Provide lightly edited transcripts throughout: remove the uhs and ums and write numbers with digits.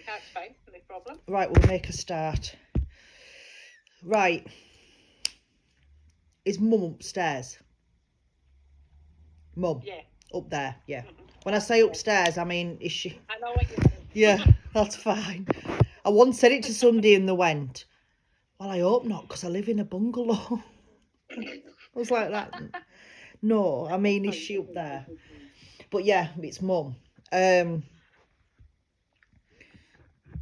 That's fine, no problem. Right, we'll make a start. Right. Is Mum upstairs? Mum? Yeah. Up there, yeah. Mm-hmm. When I say upstairs, I mean, is she... I know what you mean. Yeah, that's fine. I once said it to somebody and they went, well, I hope not, because I live in a bungalow. I was like that. No, I mean, is she up there? But yeah, it's Mum.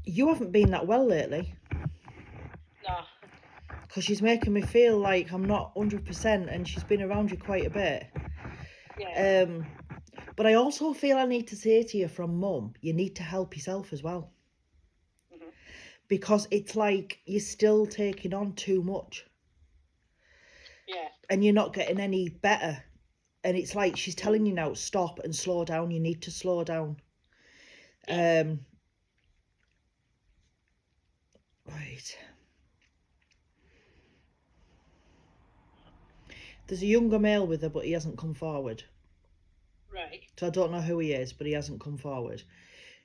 You haven't been that well lately. No. Because she's making me feel like I'm not 100% and she's been around you quite a bit. Yeah. But I also feel I need to say to you from Mum, you need to help yourself as well. Mm-hmm. Because it's like you're still taking on too much. Yeah. And you're not getting any better. And it's like she's telling you now, stop and slow down. You need to slow down. Yeah. Right. There's a younger male with her, but he hasn't come forward. Right. So I don't know who he is, but he hasn't come forward.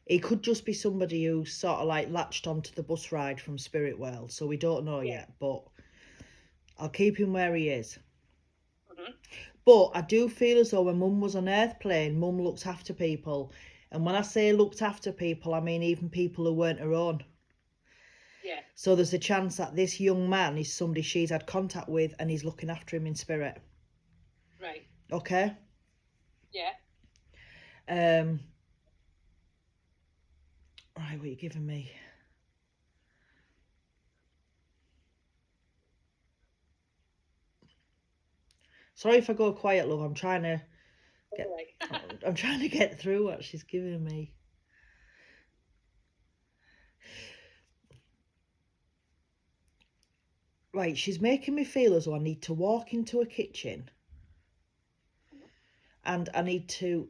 He could just be somebody who sort of like latched onto the bus ride from Spirit World. So we don't know yet, but I'll keep him where he is. Mm-hmm. But I do feel as though when Mum was on Earth plane, Mum looked after people. And when I say looked after people, I mean even people who weren't her own. Yeah. So there's a chance that this young man is somebody she's had contact with and he's looking after him in spirit. Right. Okay? Yeah. Right, what are you giving me? Sorry if I go quiet, love. I'm trying to get through what she's giving me. Right, she's making me feel as though I need to walk into a kitchen and I need to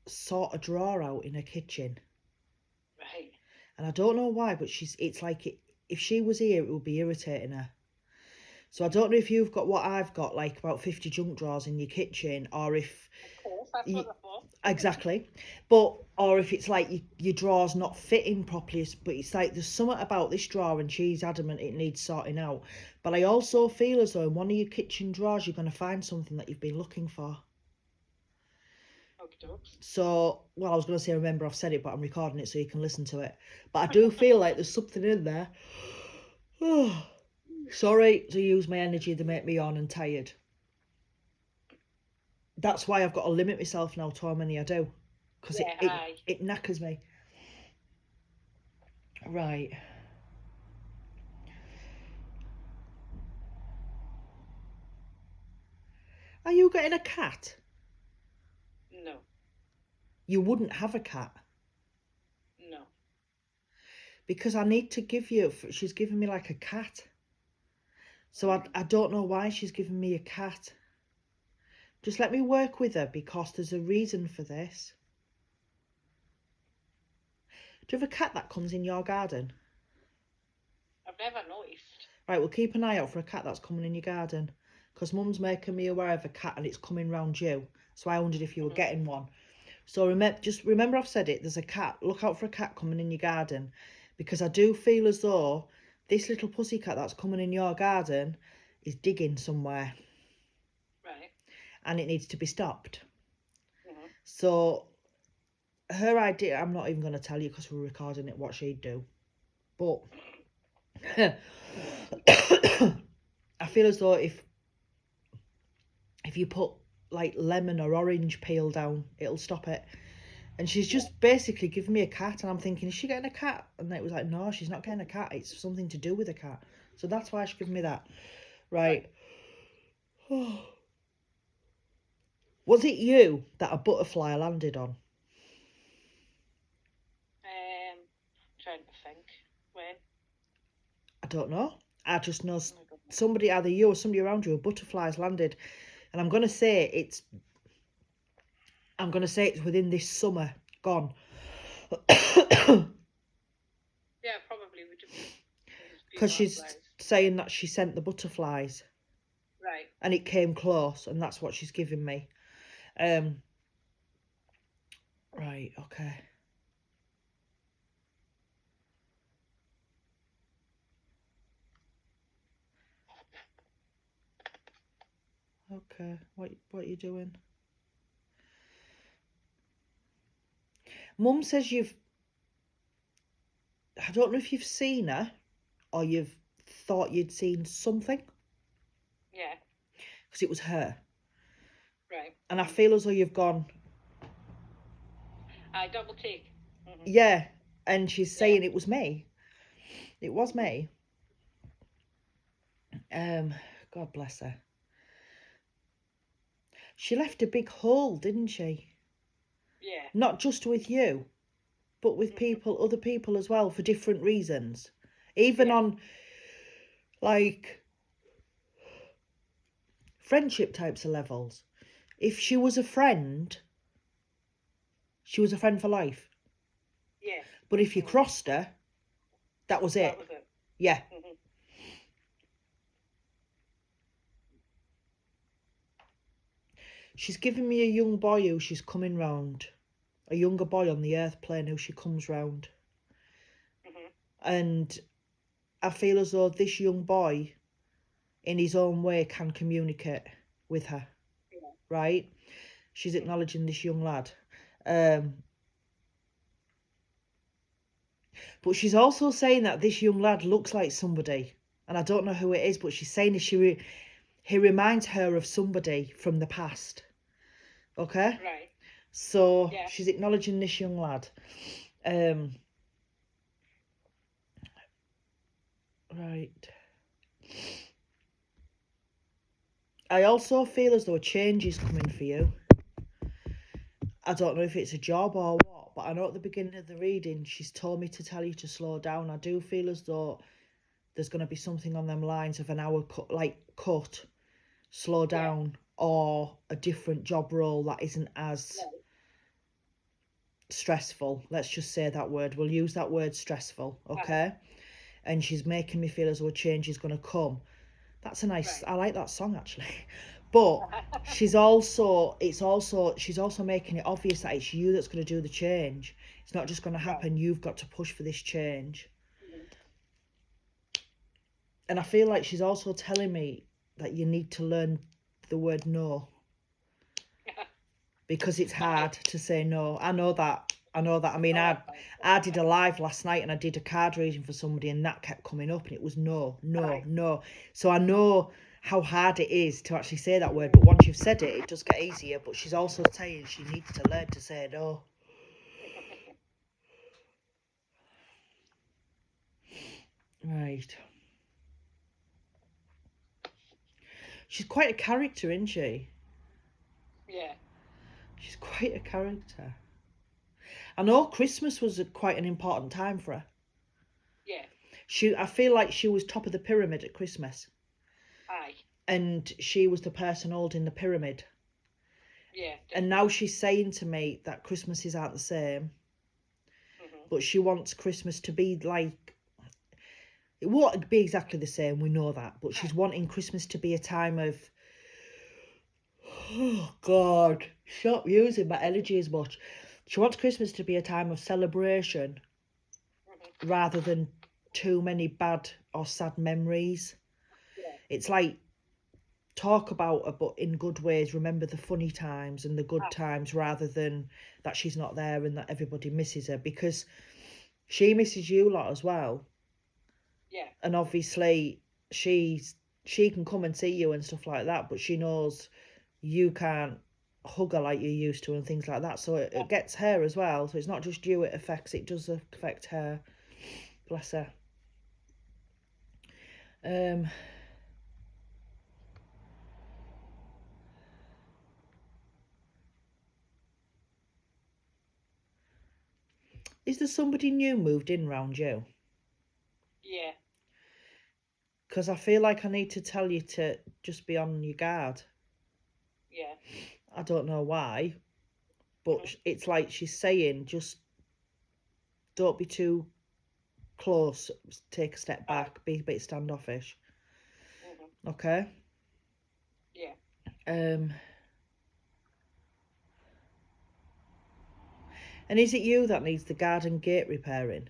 sort a drawer out in a kitchen. Right. And I don't know why, but it's like if she was here, it would be irritating her. So I don't know if you've got what I've got, like about 50 junk drawers in your kitchen, or if... Of course, that's what I thought. Exactly. But, or if it's like your drawers not fitting properly, but it's like there's something about this drawer and she's adamant it needs sorting out. But I also feel as though in one of your kitchen drawers you're going to find something that you've been looking for. Okay. So, well, I was going to say, remember, I've said it, but I'm recording it so you can listen to it. But I do feel like there's something in there. Sorry to use my energy to make me yawn and tired. That's why I've got to limit myself now to how many I do. Because it knackers me. Right. Are you getting a cat? No. You wouldn't have a cat. No. Because I need to give you... She's giving me like a cat. So I don't know why she's giving me a cat. Just let me work with her because there's a reason for this. Do you have a cat that comes in your garden? I've never noticed. Right, we'll keep an eye out for a cat that's coming in your garden. Because Mum's making me aware of a cat and it's coming round you. So I wondered if you were getting one. So just remember I've said it, there's a cat. Look out for a cat coming in your garden. Because I do feel as though this little pussycat that's coming in your garden is digging somewhere. Right. And it needs to be stopped. Mm-hmm. So her idea, I'm not even going to tell you because we're recording it, what she'd do. But I feel as though if you put like lemon or orange peel down, it'll stop it. And she's just basically giving me a cat, and I'm thinking, is she getting a cat? And it was like, no, she's not getting a cat. It's something to do with a cat. So that's why she's giving me that. Right. Was it you that a butterfly landed on? Trying to think. When? I don't know. I just know somebody, either you or somebody around you, a butterfly's landed. And I'm going to say it's within this summer gone. Yeah, probably would have been. Because she's saying that she sent the butterflies. Right. And it came close, and that's what she's giving me. Right, okay. Okay. What are you doing? Mum says I don't know if you've seen her or you've thought you'd seen something. Yeah. Because it was her. Right. And I feel as though you've gone, I double take. yeah. And she's saying it was me. It was me. God bless her. She left a big hole, didn't she? Yeah. Not just with you, but with people, other people as well, for different reasons. Even on, like, friendship types of levels. If she was a friend, she was a friend for life. Yeah. But if you crossed her, that was it. That was it. Yeah. She's given me a young boy who she's coming round. A younger boy on the earth plane who she comes round. And I feel as though this young boy, in his own way, can communicate with her. Yeah. Right? She's acknowledging this young lad. But she's also saying that this young lad looks like somebody. And I don't know who it is, but she's saying he reminds her of somebody from the past. Okay? Right. So Yeah. she's acknowledging this young lad. Right. I also feel as though a change is coming for you. I don't know if it's a job or what, but I know at the beginning of the reading, she's told me to tell you to slow down. I do feel as though there's going to be something on them lines of an hour cut, slow down, or a different job role that isn't as stressful. Let's just say that word. We'll use that word, stressful, okay? And she's making me feel as though a change is going to come. That's a nice, I like that song actually. But she's also making it obvious that it's you that's going to do the change. It's not just going to happen. You've got to push for this change. And I feel like she's also telling me that you need to learn the word no. Because it's hard to say no. I know that. I mean, I did a live last night and I did a card reading for somebody and that kept coming up and it was no. So I know how hard it is to actually say that word, but once you've said it, it does get easier. But she's also saying she needs to learn to say no. Right. She's quite a character, isn't she? Yeah. She's quite a character. I know Christmas was quite an important time for her. Yeah. I feel like she was top of the pyramid at Christmas. Aye. And she was the person holding the pyramid. Yeah. And now she's saying to me that Christmases aren't the same. But she wants Christmas to be like... It won't be exactly the same, we know that. But she's wanting Christmas to be a time of... Oh, God. Stop using my energy as much. She wants Christmas to be a time of celebration. Rather than too many bad or sad memories. Yeah. It's like... Talk about her, but in good ways. Remember the funny times and the good times rather than that she's not there and that everybody misses her, because she misses you a lot as well. Yeah. And obviously she can come and see you and stuff like that, but she knows you can't hug her like you used to and things like that. So it gets her as well. So it's not just you, it does affect her. Bless her. Is there somebody new moved in round you? Yeah. Because I feel like I need to tell you to just be on your guard. Yeah. I don't know why, but it's like she's saying, just don't be too close. Take a step back. Be a bit standoffish. Okay? Yeah. And is it you that needs the garden gate repairing?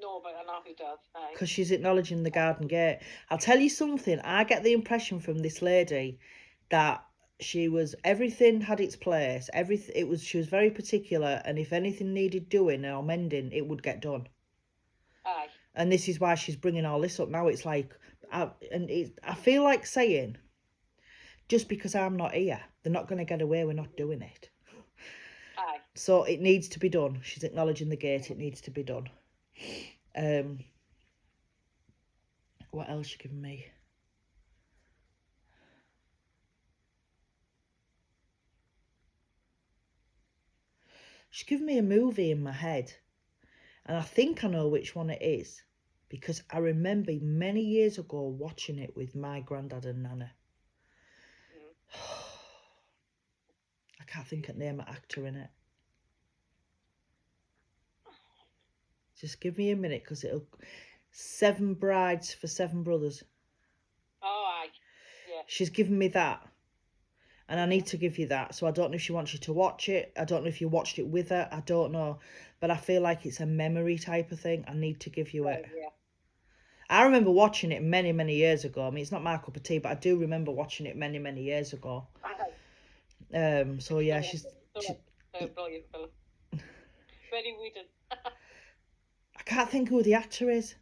No, but I know who does. Aye. Because she's acknowledging the garden gate. I'll tell you something. I get the impression from this lady that everything had its place. She was very particular, and if anything needed doing or mending, it would get done. Aye. And this is why she's bringing all this up now. It's like, I feel like saying, just because I'm not here, they're not going to get away with not doing it. Aye. So it needs to be done. She's acknowledging the gate. It needs to be done. What else you giving me? She's given me a movie in my head, and I think I know which one it is, because I remember many years ago watching it with my granddad and nana. I can't think of the name of actor in it. Just give me a minute, because it'll... 7 Brides for 7 Brothers. Oh, aye. Yeah. She's given me that. And I need to give you that. So I don't know if she wants you to watch it. I don't know if you watched it with her. I don't know. But I feel like it's a memory type of thing. I need to give you it. Yeah. I remember watching it many, many years ago. I mean, it's not my cup of tea, but I do remember watching it many, many years ago. So yeah, she's brilliant film. Very wooden. I can't think who the actor is.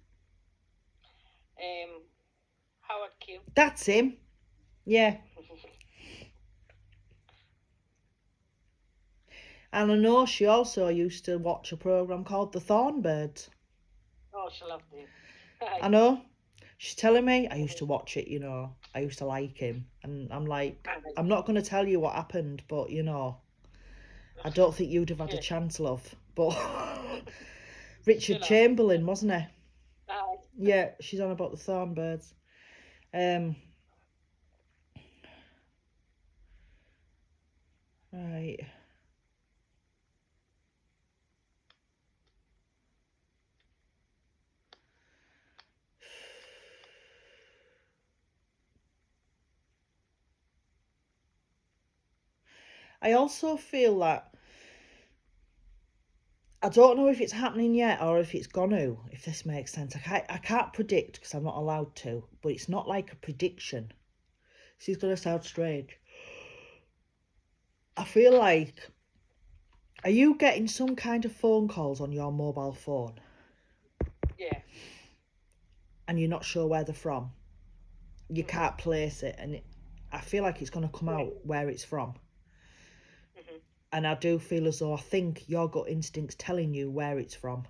Howard Q. That's him. Yeah. And I know she also used to watch a programme called The Thornbirds. Oh, she loved him. I know. She's telling me, I used to watch it, you know. I used to like him. And I'm like, I'm not going to tell you what happened, but, you know, I don't think you'd have had a chance, love. But Richard Chamberlain, wasn't he? Aye. Yeah, she's on about the Thornbirds. Right. I also feel that I don't know if it's happening yet or if it's gonna, if this makes sense. I can't predict because I'm not allowed to, but it's not like a prediction. This is going to sound strange. I feel like, are you getting some kind of phone calls on your mobile phone? Yeah. And you're not sure where they're from? You can't place it, and I feel like it's going to come out where it's from. And I do feel as though I think your gut instinct's telling you where it's from.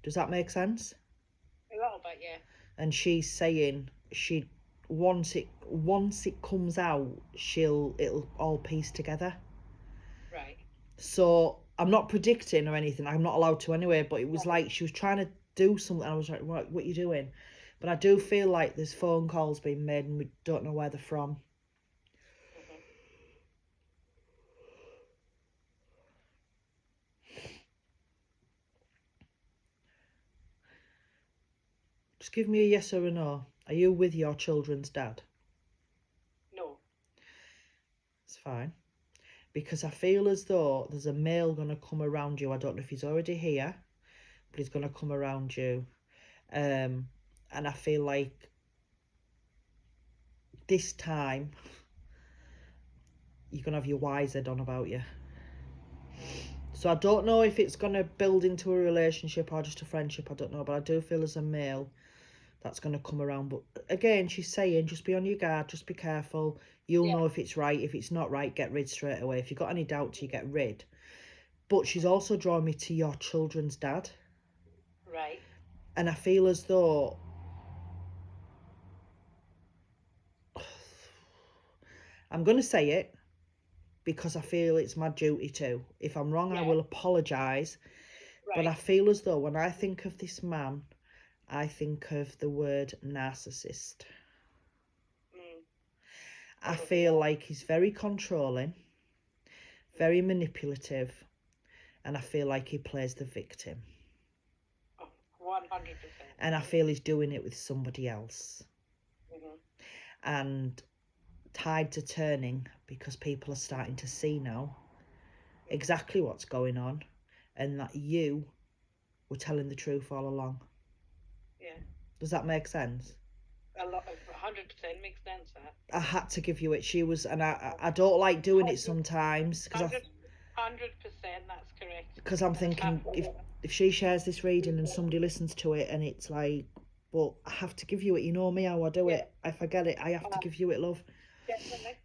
Does that make sense? A little bit, yeah. And she's saying once it comes out, it'll all piece together. Right. So I'm not predicting or anything. I'm not allowed to anyway. But it was like she was trying to do something. I was like, what are you doing? But I do feel like there's phone calls being made and we don't know where they're from. Just give me a yes or a no. Are you with your children's dad? No. It's fine. Because I feel as though there's a male going to come around you. I don't know if he's already here, but he's going to come around you. And I feel like this time you're going to have your wise head on about you. So I don't know if it's going to build into a relationship or just a friendship. I don't know, but I do feel as a male that's going to come around. But again, she's saying just be on your guard, just be careful. You'll know if it's right. If it's not right, get rid straight away. If you've got any doubts, you get rid. But she's also drawn me to your children's dad. Right. And I feel as though I'm going to say it because I feel it's my duty to. If I'm wrong, I will apologise. Right. But I feel as though when I think of this man, I think of the word narcissist. I feel like he's very controlling, very manipulative, and I feel like he plays the victim. 100%. And I feel he's doing it with somebody else. And tides are turning because people are starting to see now exactly what's going on, and that you were telling the truth all along. Yeah. Does that make sense? A lot of 100% makes sense. That. I had to give you it. She was, and I don't like doing it sometimes because 100%. That's correct. I'm thinking if she shares this reading and somebody listens to it and it's like, but I have to give you it. You know me how I do it. If I get it, I have to give you it, love. Definitely.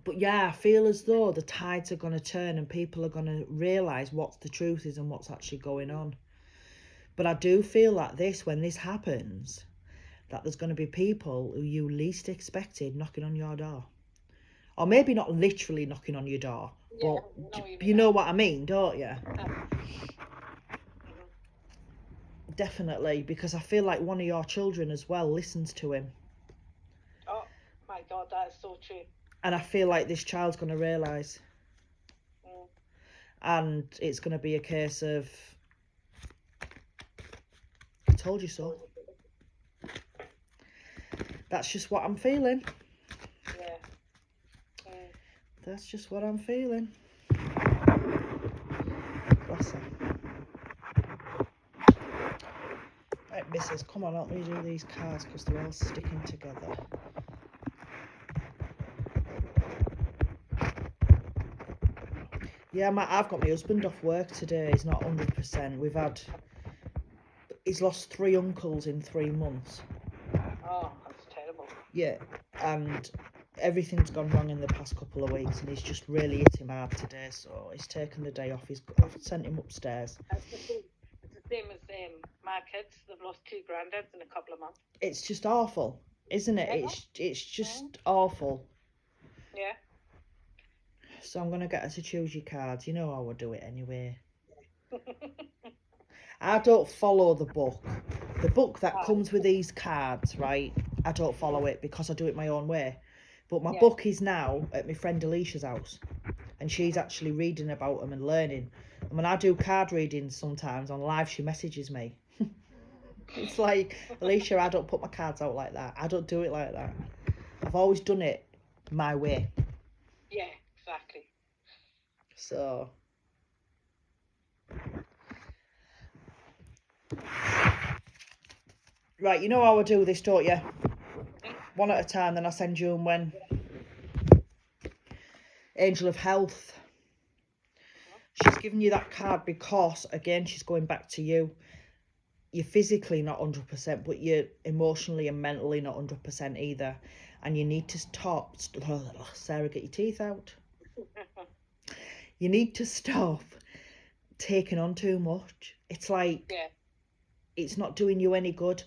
But yeah, I feel as though the tides are going to turn and people are going to realise what the truth is and what's actually going on. But I do feel like this, when this happens, that there's going to be people who you least expected knocking on your door. Or maybe not literally knocking on your door, but you know what I mean, don't you? Definitely, because I feel like one of your children as well listens to him. Oh my God, that is so true. And I feel like this child's going to realise. And it's going to be a case of, I told you so. That's just what I'm feeling. Yeah. That's just what I'm feeling. Bless her. Right, missus, come on, help me do these cards because they're all sticking together. Yeah, I've got my husband off work today. He's not 100%. He's lost 3 uncles in 3 months. Oh, that's terrible. Yeah, and everything's gone wrong in the past couple of weeks, and he's just really hit him hard today. So he's taken the day off. I've sent him upstairs. It's the same as my kids. They've lost 2 granddads in a couple of months. It's just awful, isn't it? It's just awful. Yeah. So I'm gonna get her to choose your cards. You know how I do it anyway. I don't follow the book. The book that comes with these cards, right? I don't follow it because I do it my own way. But my book is now at my friend Alicia's house. And she's actually reading about them and learning. And when I do card readings sometimes on live, she messages me. It's like, Alicia, I don't put my cards out like that. I don't do it like that. I've always done it my way. Yeah, exactly. So... Right, you know how I do this, don't you? One at a time, then I send you them when. Angel of Health. She's giving you that card because, again, she's going back to you. You're physically not 100%, but you're emotionally and mentally not 100% either. And you need to stop. Sarah, get your teeth out. You need to stop taking on too much. It's like, it's not doing you any good.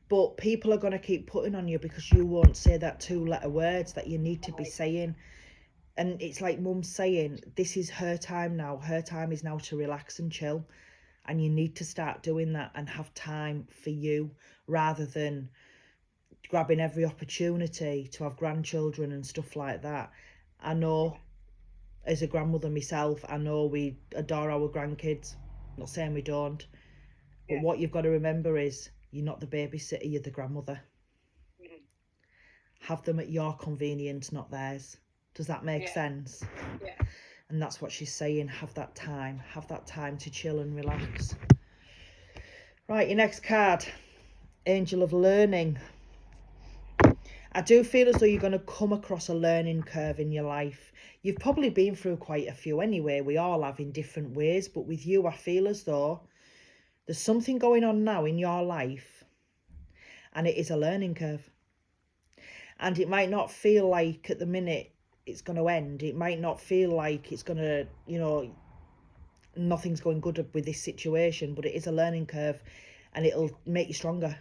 But people are going to keep putting on you because you won't say that 2-letter words that you need to be saying. And it's like Mum's saying, this is her time now. Her time is now to relax and chill. And you need to start doing that and have time for you rather than grabbing every opportunity to have grandchildren and stuff like that. I know, as a grandmother myself, I know we adore our grandkids. I'm not saying we don't. But what you've got to remember is you're not the babysitter, you're the grandmother. Have them at your convenience, not theirs. Does that make sense? Yeah. And that's what she's saying. Have that time to chill and relax. Right, your next card, Angel of Learning. I do feel as though you're going to come across a learning curve in your life. You've probably been through quite a few anyway. We all have in different ways. But with you, I feel as though there's something going on now in your life. And it is a learning curve. And it might not feel like at the minute it's going to end. It might not feel like it's going to, you know, nothing's going good with this situation. But it is a learning curve. And it'll make you stronger.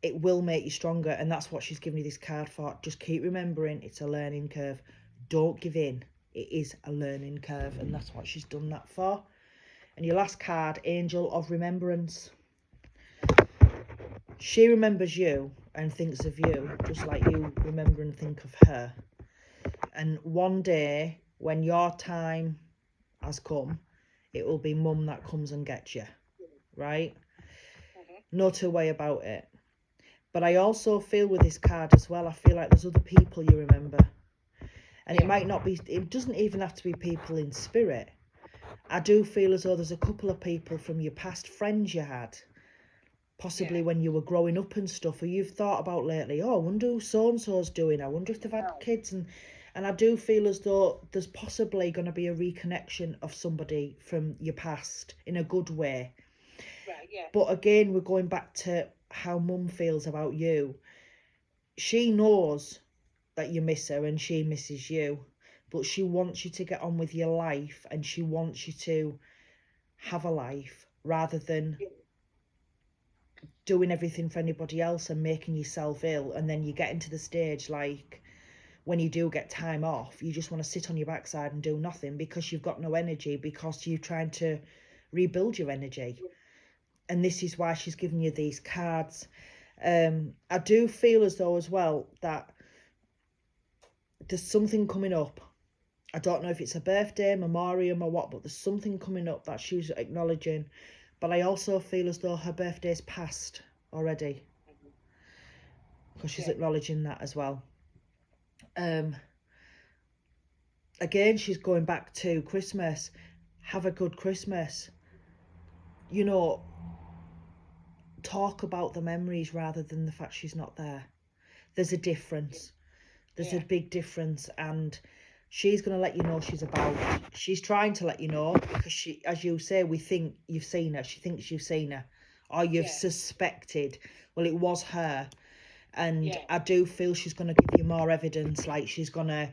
It will make you stronger, and that's what she's giving you this card for. Just keep remembering it's a learning curve. Don't give in. It is a learning curve, and that's what she's done that for. And your last card, Angel of Remembrance. She remembers you and thinks of you, just like you remember and think of her. And one day, when your time has come, it will be Mum that comes and gets you, right? No two way about it. But I also feel with this card as well, I feel like there's other people you remember. And it might not be, it doesn't even have to be people in spirit. I do feel as though there's a couple of people from your past friends you had, possibly Yeah. when you were growing up and stuff, or you've thought about lately, oh, I wonder who so-and-so's doing, I wonder if they've had kids, and I do feel as though there's possibly going to be a reconnection of somebody from your past in a good way. Right, yeah. But again, we're going back to how mum feels about you. She knows that you miss her and she misses you, but she wants you to get on with your life and she wants you to have a life rather than doing everything for anybody else and making yourself ill. And then you get into the stage like when you do get time off, you just want to sit on your backside and do nothing because you've got no energy, because you're trying to rebuild your energy. And this is why she's giving you these cards. I do feel as though as well that there's something coming up. I don't know if it's a birthday, memoriam or what, but there's something coming up that she's acknowledging. But I also feel as though her birthday's passed already, because she's acknowledging that as well. Again, she's going back to Christmas. Have a good Christmas. You know, talk about the memories rather than the fact she's not there. There's a difference. There's a big difference, and she's going to let you know she's about. She's trying to let you know because she, as you say, we think you've seen her. She thinks you've seen her, or you've suspected. Well, it was her, and I do feel she's going to give you more evidence. Like she's going to.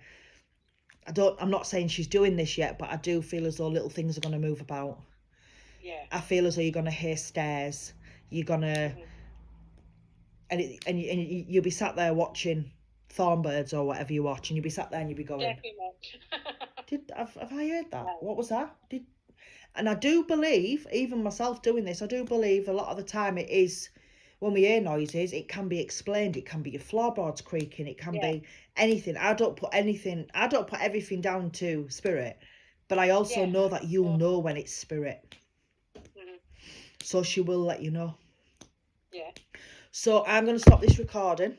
I'm not saying she's doing this yet, but I do feel as though little things are going to move about. Yeah. I feel as though you're going to hear stairs. You're going to, and you'll be sat there watching Thornbirds or whatever you watch, and you'll be sat there and you'll be going, have I heard that? No. What was that? And I do believe, even myself doing this, I do believe a lot of the time it is, when we hear noises, it can be explained. It can be your floorboards creaking. It can be anything. I don't put everything down to spirit, but I also know that you'll know when it's spirit. So she will let you know. Yeah. So I'm going to stop this recording.